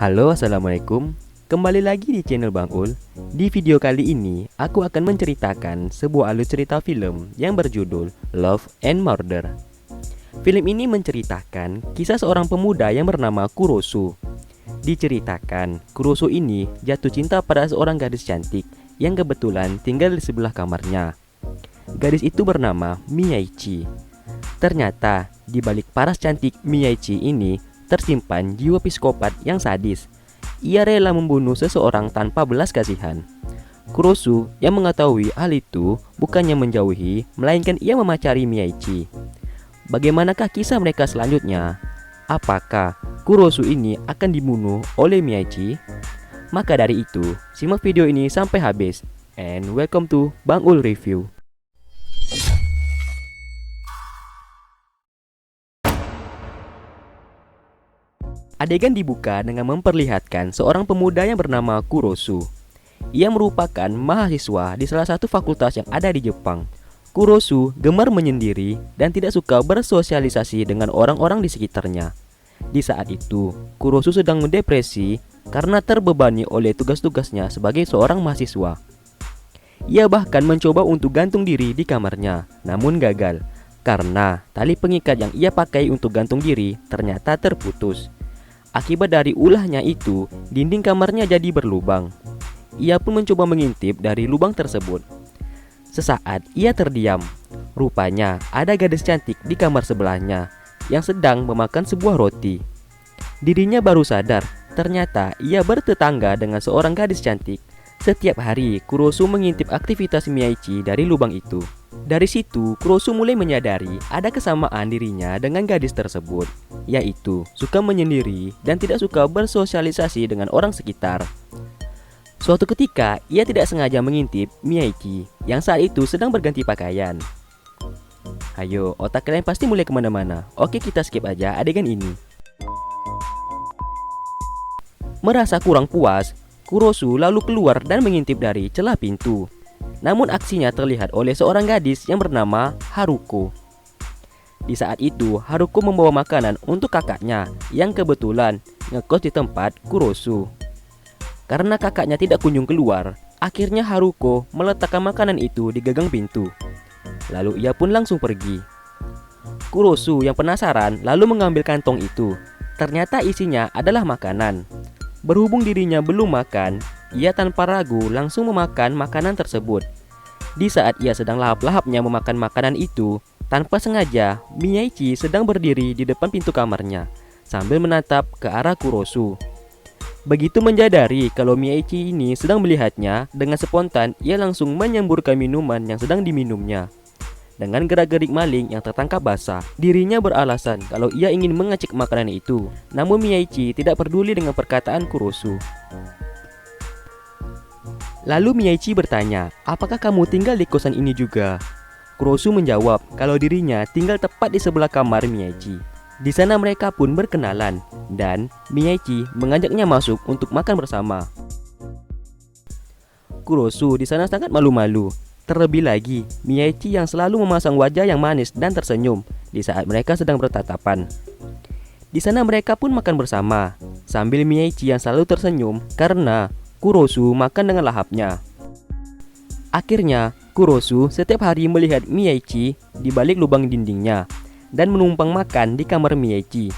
Halo, assalamualaikum. Kembali lagi di channel Bang Ul. Di video kali ini, aku akan menceritakan sebuah alur cerita film yang berjudul Love and Murder. Film ini menceritakan kisah seorang pemuda yang bernama Kurosu. Diceritakan, Kurosu ini jatuh cinta pada seorang gadis cantik yang kebetulan tinggal di sebelah kamarnya. Gadis itu bernama Miyaichi. Ternyata, di balik paras cantik Miyaichi ini tersimpan jiwa psikopat yang sadis. Ia rela membunuh seseorang tanpa belas kasihan. Kurosu yang mengetahui hal itu bukannya menjauhi, melainkan ia memacari Miyaichi. Bagaimanakah kisah mereka selanjutnya? Apakah Kurosu ini akan dibunuh oleh Miyaichi? Maka dari itu, simak video ini sampai habis. And welcome to Bang Ul Review. Adegan dibuka dengan memperlihatkan seorang pemuda yang bernama Kurosu. Ia merupakan mahasiswa di salah satu fakultas yang ada di Jepang. Kurosu gemar menyendiri dan tidak suka bersosialisasi dengan orang-orang di sekitarnya. Di saat itu, Kurosu sedang mendepresi karena terbebani oleh tugas-tugasnya sebagai seorang mahasiswa. Ia bahkan mencoba untuk gantung diri di kamarnya, namun gagal karena tali pengikat yang ia pakai untuk gantung diri ternyata terputus. Akibat dari ulahnya itu, dinding kamarnya jadi berlubang. Ia pun mencoba mengintip dari lubang tersebut. Sesaat ia terdiam. Rupanya ada gadis cantik di kamar sebelahnya yang sedang memakan sebuah roti. Dirinya baru sadar, ternyata ia bertetangga dengan seorang gadis cantik. Setiap hari, Kurosu mengintip aktivitas Miyaichi dari lubang itu. Dari situ, Kurosu mulai menyadari ada kesamaan dirinya dengan gadis tersebut, yaitu suka menyendiri dan tidak suka bersosialisasi dengan orang sekitar. Suatu ketika, ia tidak sengaja mengintip Miyaichi yang saat itu sedang berganti pakaian. Ayo, otak kalian pasti mulai kemana-mana. Oke, kita skip aja adegan ini. Merasa kurang puas, Kurosu lalu keluar dan mengintip dari celah pintu. Namun aksinya terlihat oleh seorang gadis yang bernama Haruko. Di saat itu, Haruko membawa makanan untuk kakaknya yang kebetulan ngekos di tempat Kurosu. Karena kakaknya tidak kunjung keluar, akhirnya Haruko meletakkan makanan itu di gagang pintu. Lalu ia pun langsung pergi. Kurosu yang penasaran lalu mengambil kantong itu. Ternyata isinya adalah makanan. Berhubung dirinya belum makan, ia tanpa ragu langsung memakan makanan tersebut. Di saat ia sedang lahap-lahapnya memakan makanan itu, tanpa sengaja Miyaichi sedang berdiri di depan pintu kamarnya sambil menatap ke arah Kurosu. Begitu menyadari kalau Miyaichi ini sedang melihatnya, dengan spontan ia langsung menyemburkan minuman yang sedang diminumnya. Dengan gerak-gerik maling yang tertangkap basah, dirinya beralasan kalau ia ingin mengacik makanan itu. Namun Miyaichi tidak peduli dengan perkataan Kurosu. Lalu Miyaichi bertanya, apakah kamu tinggal di kosan ini juga? Kurosu menjawab kalau dirinya tinggal tepat di sebelah kamar Miyaichi. Di sana mereka pun berkenalan dan Miyaichi mengajaknya masuk untuk makan bersama. Kurosu di sana sangat malu-malu. Terlebih lagi, Miyaichi yang selalu memasang wajah yang manis dan tersenyum di saat mereka sedang bertatapan. Di sana mereka pun makan bersama, sambil Miyaichi yang selalu tersenyum karena Kurosu makan dengan lahapnya. Akhirnya, Kurosu setiap hari melihat Miyaichi di balik lubang dindingnya dan menumpang makan di kamar Miyaichi.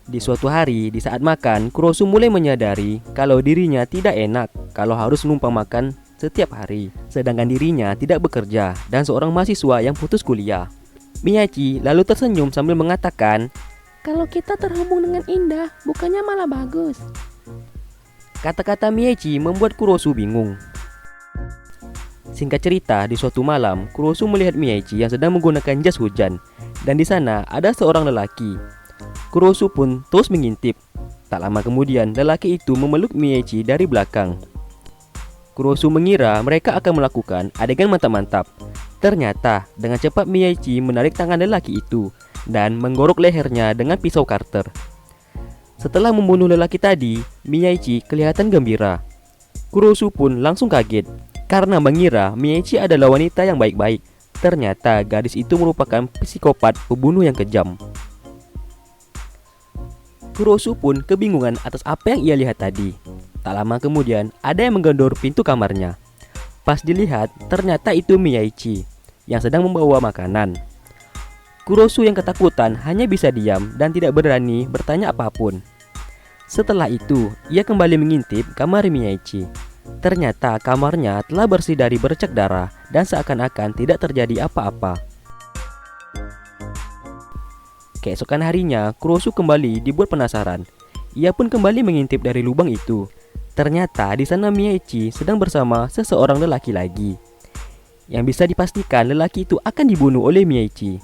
Di suatu hari, di saat makan, Kurosu mulai menyadari kalau dirinya tidak enak kalau harus numpang makan setiap hari, sedangkan dirinya tidak bekerja dan seorang mahasiswa yang putus kuliah. Miyaichi lalu tersenyum sambil mengatakan, kalau kita terhubung dengan indah, bukannya malah bagus. Kata-kata Miyaichi membuat Kurosu bingung. Singkat cerita, di suatu malam, Kurosu melihat Miyaichi yang sedang menggunakan jas hujan, dan di sana ada seorang lelaki. Kurosu pun terus mengintip. Tak lama kemudian, lelaki itu memeluk Miyaichi dari belakang. Kurosu mengira mereka akan melakukan adegan mantap-mantap. Ternyata dengan cepat Miyaichi menarik tangan lelaki itu dan menggorok lehernya dengan pisau karter. Setelah membunuh lelaki tadi, Miyaichi kelihatan gembira. Kurosu pun langsung kaget karena mengira Miyaichi adalah wanita yang baik-baik. Ternyata gadis itu merupakan psikopat pembunuh yang kejam. Kurosu pun kebingungan atas apa yang ia lihat tadi. Tak lama kemudian, ada yang menggedor pintu kamarnya. Pas dilihat, ternyata itu Miyaichi yang sedang membawa makanan. Kurosu yang ketakutan hanya bisa diam dan tidak berani bertanya apapun. Setelah itu, ia kembali mengintip kamar Miyaichi. Ternyata kamarnya telah bersih dari bercak darah dan seakan-akan tidak terjadi apa-apa. Keesokan harinya, Kurosu kembali dibuat penasaran. Ia pun kembali mengintip dari lubang itu. Ternyata di sana Miyaichi sedang bersama seseorang lelaki lagi. Yang bisa dipastikan lelaki itu akan dibunuh oleh Miyaichi.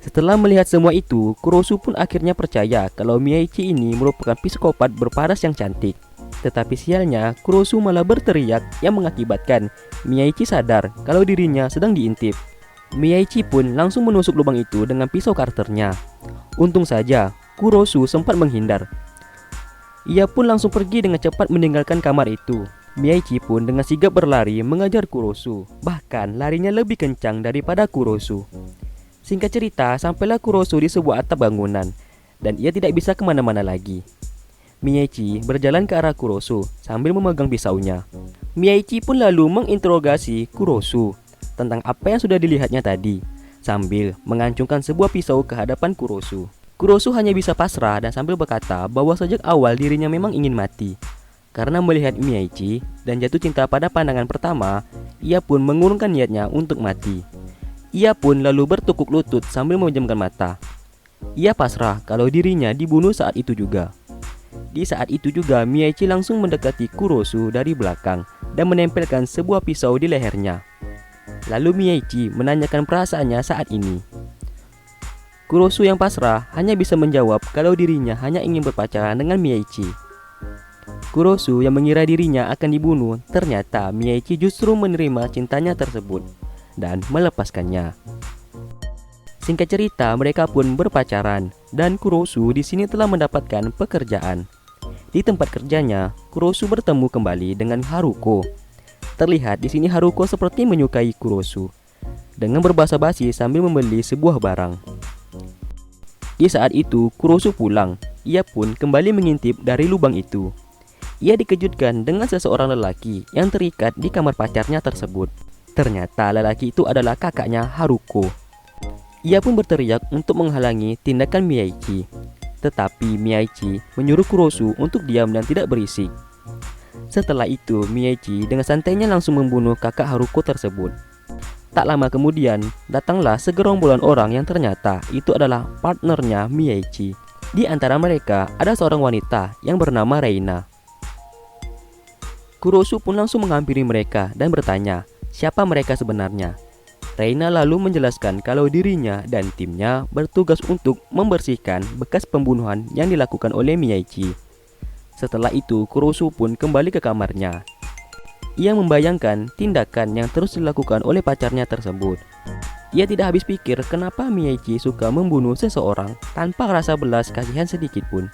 Setelah melihat semua itu, Kurosu pun akhirnya percaya kalau Miyaichi ini merupakan psikopat berparas yang cantik. Tetapi sialnya, Kurosu malah berteriak yang mengakibatkan Miyaichi sadar kalau dirinya sedang diintip. Miyaichi pun langsung menusuk lubang itu dengan pisau karternya. Untung saja, Kurosu sempat menghindar. Ia pun langsung pergi dengan cepat meninggalkan kamar itu. Miyaichi pun dengan sigap berlari mengajar Kurosu. Bahkan larinya lebih kencang daripada Kurosu. Singkat cerita, sampailah Kurosu di sebuah atap bangunan dan ia tidak bisa kemana-mana lagi. Miyaichi berjalan ke arah Kurosu sambil memegang pisaunya. Miyaichi pun lalu menginterogasi Kurosu tentang apa yang sudah dilihatnya tadi, sambil mengancungkan sebuah pisau ke hadapan Kurosu. Kurosu hanya bisa pasrah dan sambil berkata bahwa sejak awal dirinya memang ingin mati. Karena melihat Miyaichi dan jatuh cinta pada pandangan pertama, ia pun mengurungkan niatnya untuk mati. Ia pun lalu bertukuk lutut sambil memejamkan mata. Ia pasrah kalau dirinya dibunuh saat itu juga. Di saat itu juga Miyaichi langsung mendekati Kurosu dari belakang dan menempelkan sebuah pisau di lehernya. Lalu Miyaichi menanyakan perasaannya saat ini. Kurosu yang pasrah hanya bisa menjawab kalau dirinya hanya ingin berpacaran dengan Miyaichi. Kurosu yang mengira dirinya akan dibunuh, ternyata Miyaichi justru menerima cintanya tersebut dan melepaskannya. Singkat cerita, mereka pun berpacaran dan Kurosu di sini telah mendapatkan pekerjaan. Di tempat kerjanya, Kurosu bertemu kembali dengan Haruko. Terlihat di sini Haruko seperti menyukai Kurosu dengan berbahasa basi sambil membeli sebuah barang. Di saat itu, Kurosu pulang. Ia pun kembali mengintip dari lubang itu. Ia dikejutkan dengan seseorang lelaki yang terikat di kamar pacarnya tersebut. Ternyata lelaki itu adalah kakaknya Haruko. Ia pun berteriak untuk menghalangi tindakan Miyaichi. Tetapi Miyaichi menyuruh Kurosu untuk diam dan tidak berisik. Setelah itu, Miyaichi dengan santainya langsung membunuh kakak Haruko tersebut. Tak lama kemudian, datanglah segerombolan orang yang ternyata itu adalah partnernya Miyaichi. Di antara mereka ada seorang wanita yang bernama Reina. Kurosu pun langsung menghampiri mereka dan bertanya siapa mereka sebenarnya. Reina lalu menjelaskan kalau dirinya dan timnya bertugas untuk membersihkan bekas pembunuhan yang dilakukan oleh Miyaichi. Setelah itu, Kurosu pun kembali ke kamarnya. Ia membayangkan tindakan yang terus dilakukan oleh pacarnya tersebut. Ia tidak habis pikir kenapa Miyaichi suka membunuh seseorang tanpa rasa belas kasihan sedikit pun.